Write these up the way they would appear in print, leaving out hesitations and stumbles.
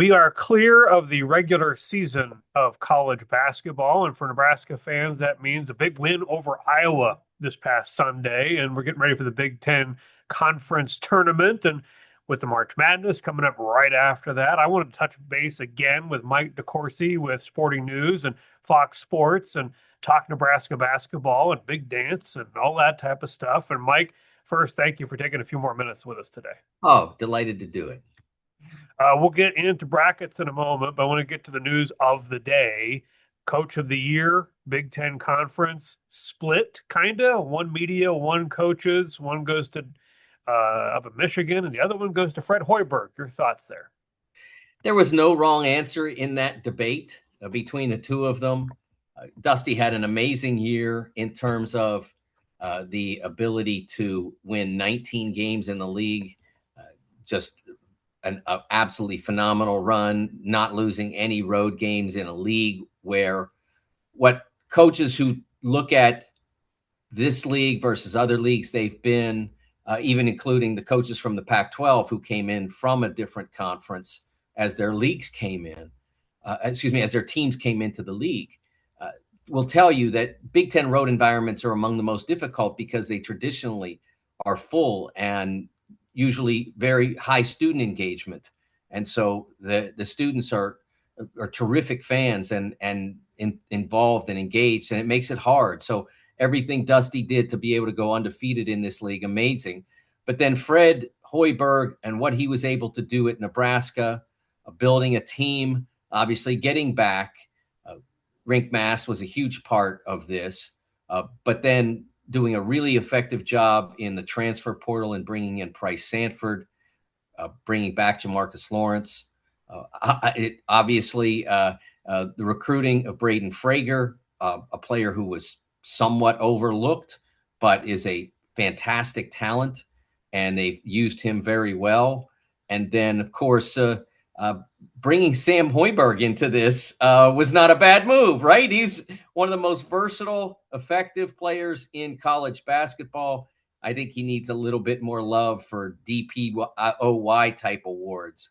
We are clear of the regular season of college basketball. And for Nebraska fans, that means a big win over Iowa this past Sunday. And we're getting ready for the Big Ten Conference Tournament. And with the March Madness coming up right after that, I want to touch base again with Mike DeCourcy with Sporting News and Fox Sports and talk Nebraska basketball and big dance and all that type of stuff. And Mike, first, thank you for taking a few more minutes with us today. Oh, delighted to do it. We'll get into brackets in a moment, but I want to get to the news of the day. Coach of the Year, Big Ten Conference split, kind of. One media, one coaches. One goes to up in Michigan, and the other one goes to Fred Hoiberg. Your thoughts there? There was no wrong answer in that debate between the two of them. Dusty had an amazing year in terms of the ability to win 19 games in the league. Just an absolutely phenomenal run, not losing any road games in a league where what coaches who look at this league versus other leagues they've been, even including the coaches from the Pac-12 who came in from a different conference as their leagues came in, as their teams came into the league, will tell you that Big Ten road environments are among the most difficult because they traditionally are full and usually very high student engagement. And so the students are terrific fans and involved and engaged, and it makes it hard. So everything Dusty did to be able to go undefeated in this league, amazing. But then Fred Hoiberg and what he was able to do at Nebraska, building a team, obviously getting back. Rink Mass was a huge part of this, but then doing a really effective job in the transfer portal and bringing in Price Sanford, bringing back Jamarcus Lawrence. Obviously, the recruiting of Braden Frager, a player who was somewhat overlooked, but is a fantastic talent, and they've used him very well. And then, of course, bringing Sam Hoiberg into this was not a bad move, right? He's one of the most versatile, effective players in college basketball. I think he needs a little bit more love for DPOY type awards.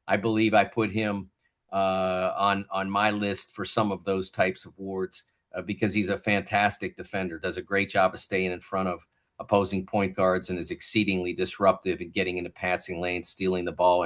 I believe I put him on my list for some of those types of awards because he's a fantastic defender, does a great job of staying in front of opposing point guards, and is exceedingly disruptive in getting into passing lanes, stealing the ball,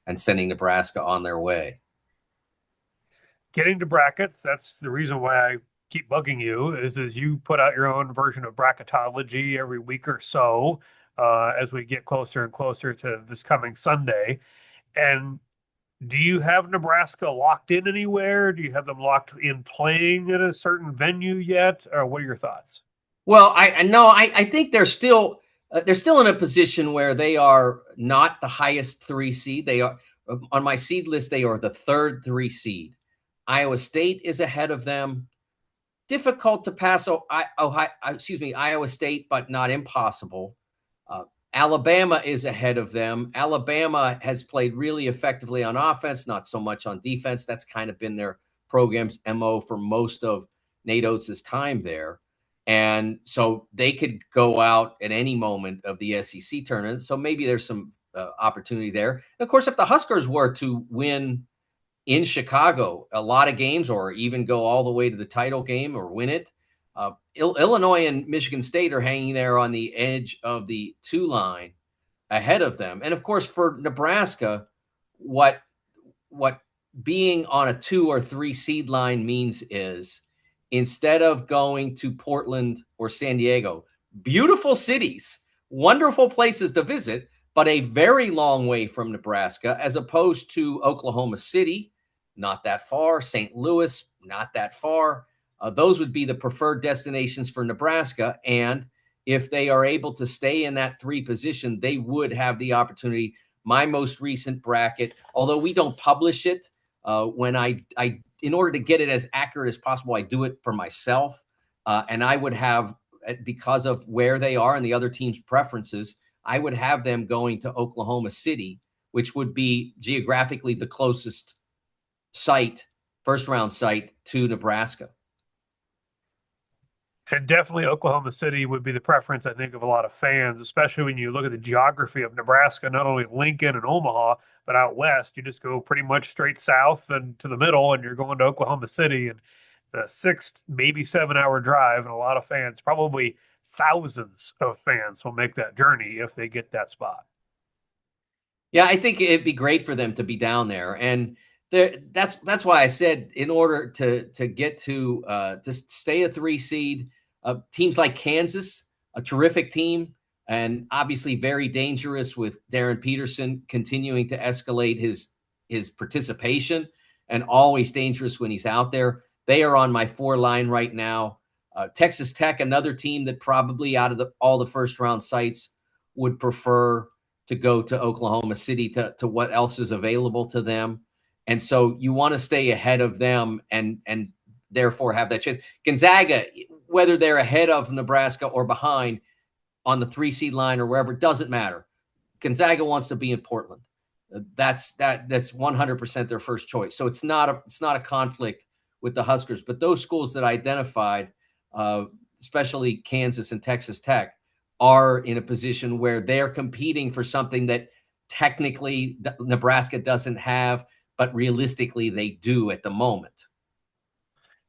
and sending Nebraska on their way. Getting to brackets, that's the reason why I keep bugging you, is you put out your own version of bracketology every week or so as we get closer and closer to this coming Sunday. And do you have Nebraska locked in anywhere? Do you have them locked in playing at a certain venue yet? Or what are your thoughts? Well, I think they're still in a position where they are not the highest 3 seed. They are on my seed list. They are the third 3 seed. Iowa State is ahead of them. Difficult to pass Iowa State, but not impossible. Alabama is ahead of them. Alabama has played really effectively on offense, not so much on defense. That's kind of been their program's MO for most of Nate Oates' time there. And so they could go out at any moment of the SEC tournament. So maybe there's some opportunity there. And of course, if the Huskers were to win in Chicago a lot of games, or even go all the way to the title game or win it, Illinois and Michigan State are hanging there on the edge of the 2 line ahead of them. And of course, for Nebraska, what being on a 2 or 3 seed line means is, instead of going to Portland or San Diego, beautiful cities, wonderful places to visit, but a very long way from Nebraska, as opposed to Oklahoma City, not that far, St. Louis, not that far. Those would be the preferred destinations for Nebraska. And if they are able to stay in that 3 position, they would have the opportunity. My most recent bracket, although we don't publish it, when I in order to get it as accurate as possible, I do it for myself. And I would have, because of where they are and the other team's preferences, I would have them going to Oklahoma City, which would be geographically the closest first round site to Nebraska. And definitely Oklahoma City would be the preference, I think, of a lot of fans, especially when you look at the geography of Nebraska, not only Lincoln and Omaha, But out west, you just go pretty much straight south and to the middle, and you're going to Oklahoma City, and it's a 6, maybe 7 hour drive, and a lot of fans, probably thousands of fans, will make that journey if they get that spot. Yeah, I think it'd be great for them to be down there, and that's why I said in order to get to stay a 3 seed, teams like Kansas, a terrific team, and obviously very dangerous with Darren Peterson continuing to escalate his participation, and always dangerous when he's out there. They are on my 4 line right now. Texas Tech, another team that probably out of all the first round sites would prefer to go to Oklahoma City to what else is available to them. And so you want to stay ahead of them and therefore have that chance. Gonzaga, whether they're ahead of Nebraska or behind on the 3 seed line or wherever, it doesn't matter. Gonzaga wants to be in Portland. That's 100% their first choice. So it's not a conflict with the Huskers. But those schools that I identified, especially Kansas and Texas Tech, are in a position where they're competing for something that technically Nebraska doesn't have, but realistically they do at the moment.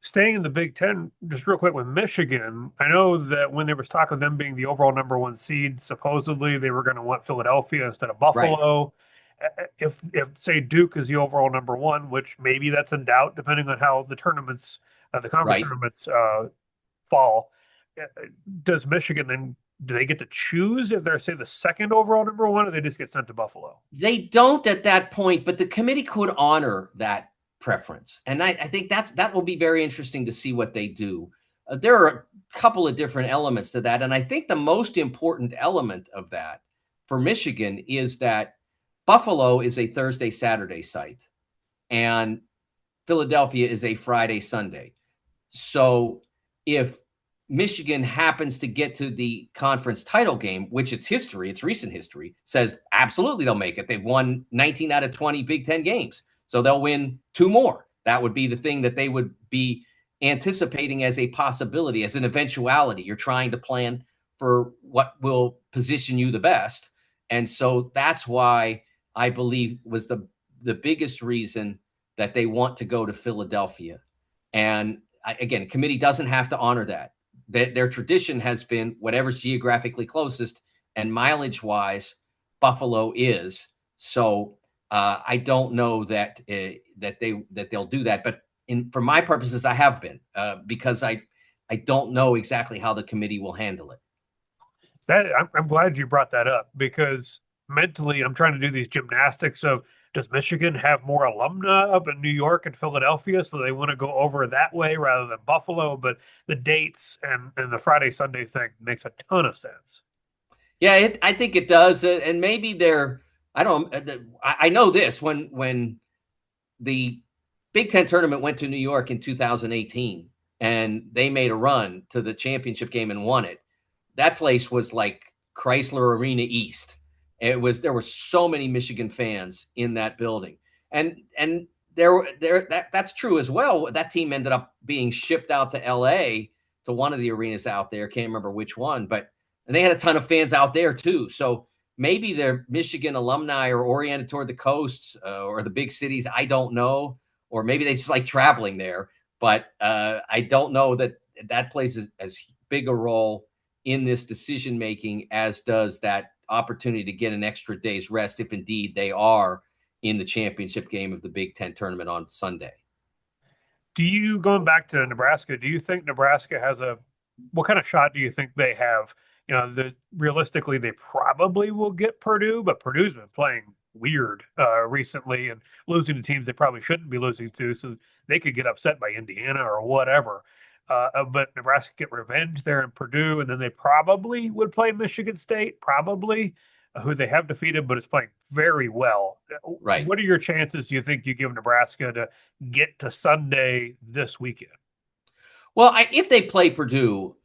Staying in the Big Ten, just real quick with Michigan, I know that when there was talk of them being the overall number 1 seed, supposedly they were going to want Philadelphia instead of Right. Buffalo. If say Duke is the overall number 1, which maybe that's in doubt depending on how the tournaments, the conference Right. tournaments fall, uh, does Michigan then, do they get to choose if they're say the second overall number 1, or they just get sent to Buffalo? They don't at that point, but the committee could honor that preference. And I think that will be very interesting to see what they do. There are a couple of different elements to that. And I think the most important element of that for Michigan is that Buffalo is a Thursday, Saturday site, and Philadelphia is a Friday, Sunday. So if Michigan happens to get to the conference title game, which it's recent history, says absolutely they'll make it. They've won 19 out of 20 Big Ten games. So they'll win 2 more. That would be the thing that they would be anticipating as a possibility, as an eventuality. You're trying to plan for what will position you the best. And so that's why I believe was the biggest reason that they want to go to Philadelphia. And again, committee doesn't have to honor that. Their tradition has been whatever's geographically closest, and mileage wise, Buffalo is. So I don't know that they'll do that, but for my purposes, I have been because I don't know exactly how the committee will handle it. I'm glad you brought that up, because mentally I'm trying to do these gymnastics of, does Michigan have more alumni up in New York and Philadelphia, so they want to go over that way rather than Buffalo? But the dates and the Friday Sunday thing makes a ton of sense. Yeah, I think it does, and maybe they're. I don't. I know this when the Big Ten tournament went to New York in 2018, and they made a run to the championship game and won it. That place was like Chrysler Arena East. There were so many Michigan fans in that building, and that's true as well. That team ended up being shipped out to L.A. to one of the arenas out there. Can't remember which one, but and they had a ton of fans out there too. So maybe their Michigan alumni are oriented toward the coasts or the big cities. I don't know, or maybe they just like traveling there. But I don't know that plays as big a role in this decision making as does that opportunity to get an extra day's rest if indeed they are in the championship game of the Big Ten tournament on Sunday. Do you, going back to Nebraska, do you think Nebraska has what kind of shot do you think they have? Realistically, they probably will get Purdue, but Purdue's been playing weird recently and losing to teams they probably shouldn't be losing to, so they could get upset by Indiana or whatever. But Nebraska get revenge there in Purdue, and then they probably would play Michigan State, probably, who they have defeated, but it's playing very well. Right. What are your chances, do you think, you give Nebraska to get to Sunday this weekend? Well, if they play Purdue,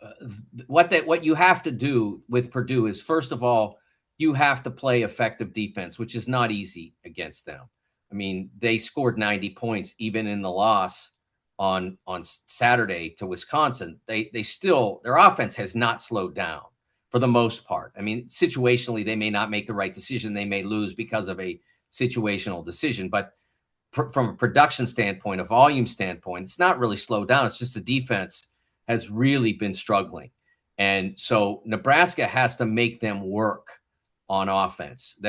what you have to do with Purdue is, first of all, you have to play effective defense, which is not easy against them. I mean, they scored 90 points even in the loss on Saturday to Wisconsin. They still, their offense has not slowed down for the most part. I mean, situationally, they may not make the right decision. They may lose because of a situational decision. But from a production standpoint, a volume standpoint, it's not really slowed down. It's just the defense has really been struggling. And so Nebraska has to make them work on offense.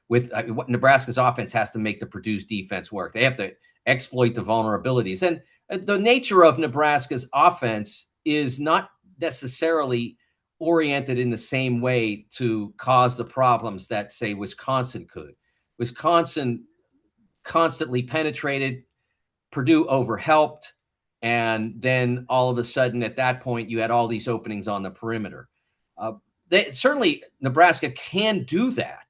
What Nebraska's offense has to make the Purdue's defense work. They have to exploit the vulnerabilities. And the nature of Nebraska's offense is not necessarily oriented in the same way to cause the problems that, say, Wisconsin could. Wisconsin constantly penetrated, Purdue overhelped, and then all of a sudden at that point you had all these openings on the perimeter. Certainly Nebraska can do that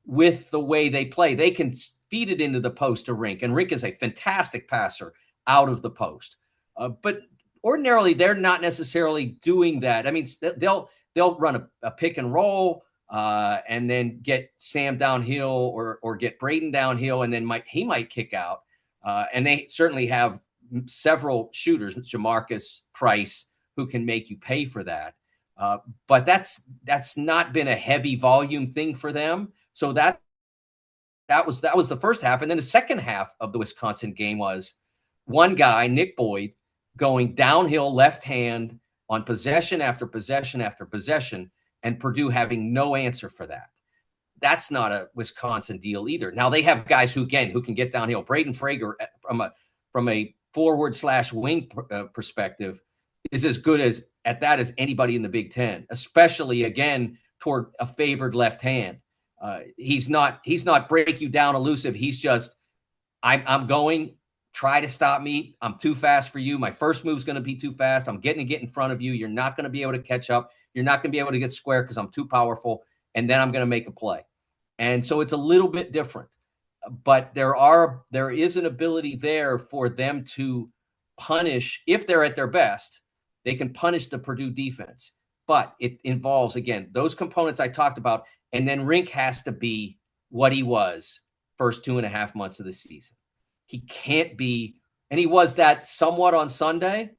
with the way they play. They can feed it into the post to Rink, and Rink is a fantastic passer out of the post. But ordinarily they're not necessarily doing that. I mean, they'll run a pick and roll and then get Sam downhill or get Braden downhill, and then he might kick out. And they certainly have several shooters, Jamarcus, Price, who can make you pay for that. But that's not been a heavy volume thing for them. So that was the first half. And then the second half of the Wisconsin game was one guy, Nick Boyd, going downhill left hand on possession after possession after possession, and Purdue having no answer for that. That's not a Wisconsin deal either. Now they have guys who can get downhill. Braden Frager from a forward/wing perspective is as good as at that as anybody in the Big Ten, especially again toward a favored left hand. He's not break you down elusive. He's just I'm going. Try to stop me. I'm too fast for you. My first move is going to be too fast. I'm getting to get in front of you. You're not going to be able to catch up. You're not going to be able to get square because I'm too powerful. And then I'm going to make a play. And so it's a little bit different. But there is an ability there for them to punish. If they're at their best, they can punish the Purdue defense. But it involves, again, those components I talked about. And then Rink has to be what he was first 2.5 months of the season. He can't be, and he was that somewhat on Sunday.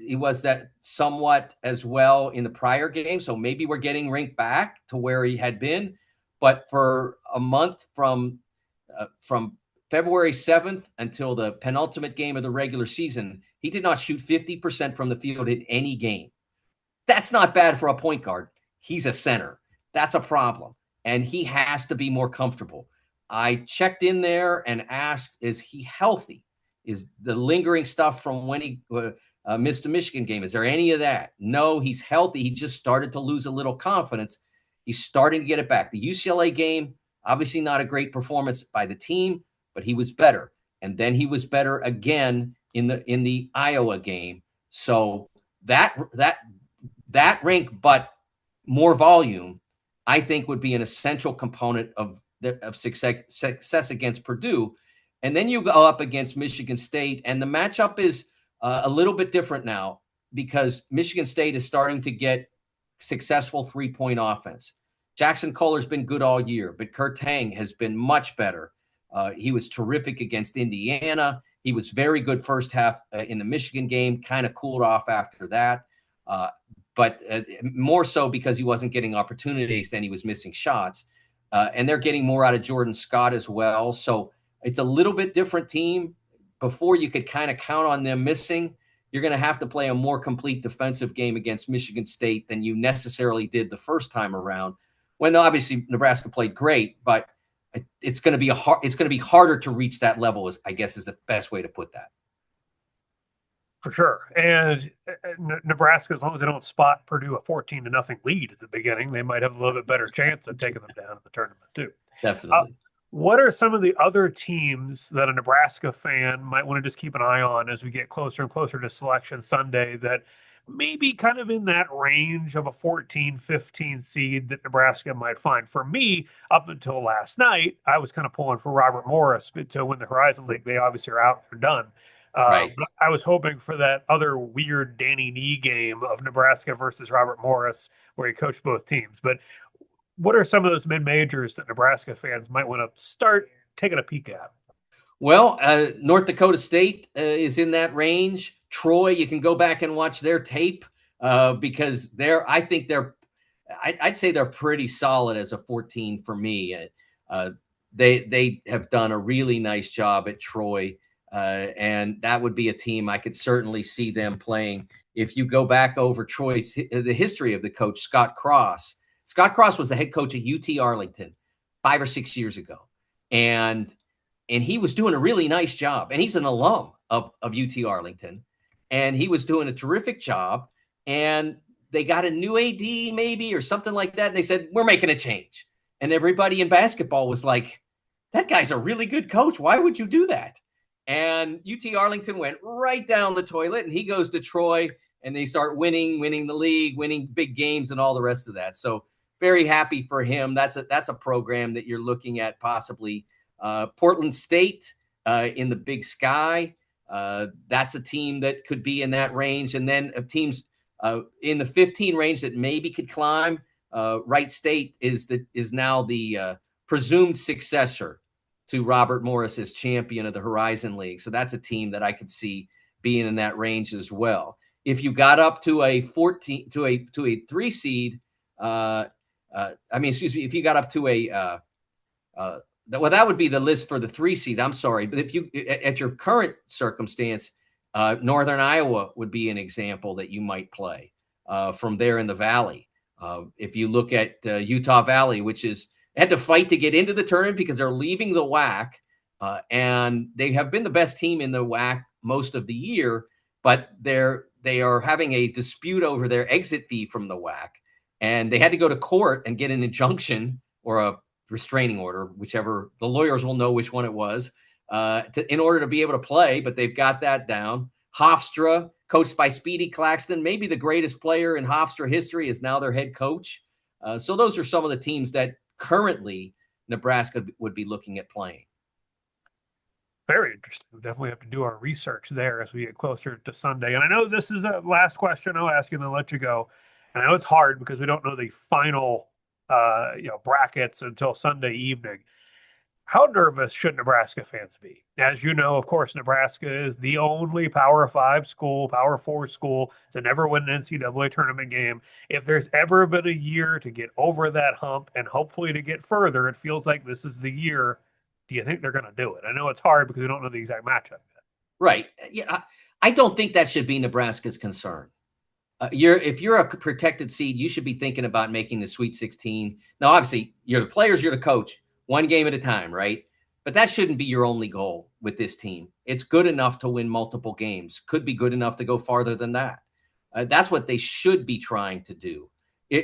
He was that somewhat as well in the prior game. So maybe we're getting Rink back to where he had been. But for a month from February 7th until the penultimate game of the regular season, he did not shoot 50% from the field in any game. That's not bad for a point guard. He's a center. That's a problem. And he has to be more comfortable. I checked in there and asked, is he healthy? Is the lingering stuff from when he missed the Michigan game, is there any of that? No, he's healthy. He just started to lose a little confidence. He's starting to get it back. The UCLA game, obviously not a great performance by the team, but he was better. And then he was better again in the Iowa game. So that Rink, but more volume, I think would be an essential component of success against Purdue. And then you go up against Michigan State, and the matchup is a little bit different now because Michigan State is starting to get successful three-point offense. Jackson Kohler's been good all year, but Kurt Tang has been much better. He was terrific against Indiana. He was very good first half in the Michigan game, kind of cooled off after that. But more so because he wasn't getting opportunities than he was missing shots. And they're getting more out of Jordan Scott as well. So it's a little bit different team. Before you could kind of count on them missing, you're going to have to play a more complete defensive game against Michigan State than you necessarily did the first time around. When obviously Nebraska played great, but it's going to be harder to reach that level, I guess is the best way to put that. For sure. And Nebraska, as long as they don't spot Purdue a 14-0 lead at the beginning, they might have a little bit better chance of taking them down in the tournament too. Definitely. What are some of the other teams that a Nebraska fan might want to just keep an eye on as we get closer and closer to Selection Sunday that maybe kind of in that range of a 14-15 seed that Nebraska might find? For me, up until last night, I was kind of pulling for Robert Morris to win the Horizon League. They obviously are out. They're done. Right. But I was hoping for that other weird Danny Nee game of Nebraska versus Robert Morris, where he coached both teams. But what are some of those mid-majors that Nebraska fans might want to start taking a peek at? Well, North Dakota State is in that range. Troy, you can go back and watch their tape because I'd say they're pretty solid as a 14 for me. they have done a really nice job at Troy, and that would be a team I could certainly see them playing. If you go back over Troy's the history of the coach Scott Cross, Scott Cross was the head coach at UT Arlington 5 or 6 years ago, and he was doing a really nice job. And he's an alum of UT Arlington, and he was doing a terrific job. And they got a new AD maybe or something like that. And they said, we're making a change. And everybody in basketball was like, that guy's a really good coach. Why would you do that? And UT Arlington went right down the toilet, and he goes to Troy, and they start winning the league, winning big games, and all the rest of that. So very happy for him. That's a program that you're looking at possibly. Portland State in the Big Sky. That's a team that could be in that range. And then teams in the 15 range that maybe could climb. Wright State is now the presumed successor to Robert Morris as champion of the Horizon League. So that's a team that I could see being in that range as well. If you got up to a 14 to a 3 seed, if you got up to that would be the list for the 3 seed. I'm sorry, but if you at your current circumstance, Northern Iowa would be an example that you might play from there in the Valley. If you look at Utah Valley, which had to fight to get into the tournament because they're leaving the WAC, and they have been the best team in the WAC most of the year, but they are having a dispute over their exit fee from the WAC, and they had to go to court and get an injunction or a restraining order, whichever. The lawyers will know which one it was, in order to be able to play, but they've got that down. Hofstra, coached by Speedy Claxton, maybe the greatest player in Hofstra history, is now their head coach. So those are some of the teams that currently Nebraska would be looking at playing. Very interesting. We definitely have to do our research there as we get closer to Sunday. And I know this is a last question I'll ask you and then let you go. And I know it's hard because we don't know the final brackets until Sunday evening. How nervous should Nebraska fans be? As you know, of course, Nebraska is the only Power 5 school, Power 4 school to never win an NCAA tournament game. If there's ever been a year to get over that hump and hopefully to get further, it feels like this is the year. Do you think they're going to do it? I know it's hard because we don't know the exact matchup yet. Right. Yeah, I don't think that should be Nebraska's concern. If you're a protected seed, you should be thinking about making the Sweet 16. Now, obviously, you're the players, you're the coach. One game at a time, right? But that shouldn't be your only goal with this team. It's good enough to win multiple games. Could be good enough to go farther than that. That's what they should be trying to do.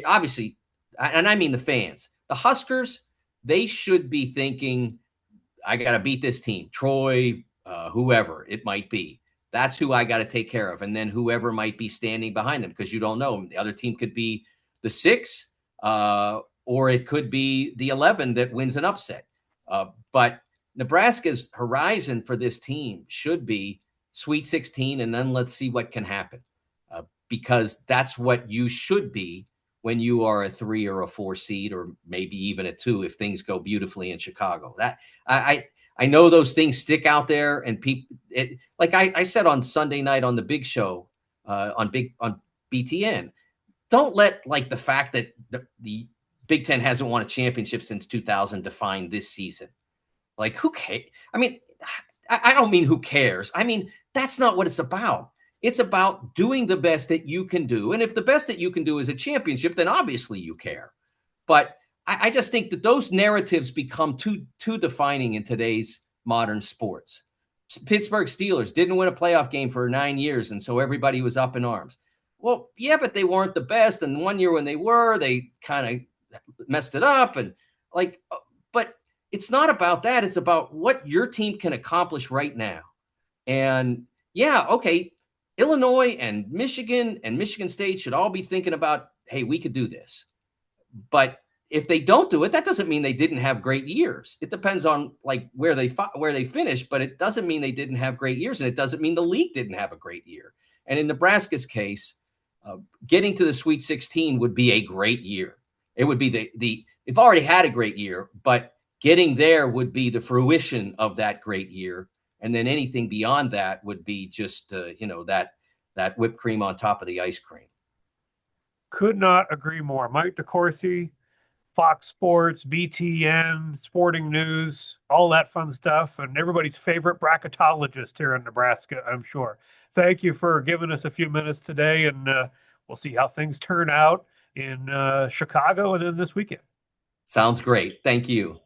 Obviously, and I mean the fans. The Huskers, they should be thinking, I got to beat this team. Troy, whoever it might be. That's who I got to take care of. And then whoever might be standing behind them, because you don't know. The other team could be the 6, or it could be the 11 that wins an upset. But Nebraska's horizon for this team should be Sweet 16, and then let's see what can happen. Because that's what you should be when you are a 3 or a 4 seed, or maybe even a 2 if things go beautifully in Chicago. That I know those things stick out there, and people. Like I said on Sunday night on the Big Show on BTN. Don't let the fact that the Big Ten hasn't won a championship since 2000 define this season. Who cares? I mean, I don't mean who cares. I mean, that's not what it's about. It's about doing the best that you can do. And if the best that you can do is a championship, then obviously you care. But I just think that those narratives become too defining in today's modern sports. Pittsburgh Steelers didn't win a playoff game for 9 years, and so everybody was up in arms. Well, yeah, but they weren't the best. And one year when they were, they kind of messed it up. And but it's not about that. It's about what your team can accomplish right now. And yeah, okay, Illinois and Michigan State should all be thinking about, hey, we could do this. But if they don't do it, that doesn't mean they didn't have great years. It depends on where they finished, but it doesn't mean they didn't have great years, and it doesn't mean the league didn't have a great year. And in Nebraska's case, getting to the Sweet 16 would be a great year. It would be they've already had a great year, but getting there would be the fruition of that great year. And then anything beyond that would be just, that whipped cream on top of the ice cream. Could not agree more. Mike DeCourcy, Fox Sports, BTN, Sporting News, all that fun stuff, and everybody's favorite bracketologist here in Nebraska, I'm sure. Thank you for giving us a few minutes today, and we'll see how things turn out in Chicago and then this weekend. Sounds great. Thank you.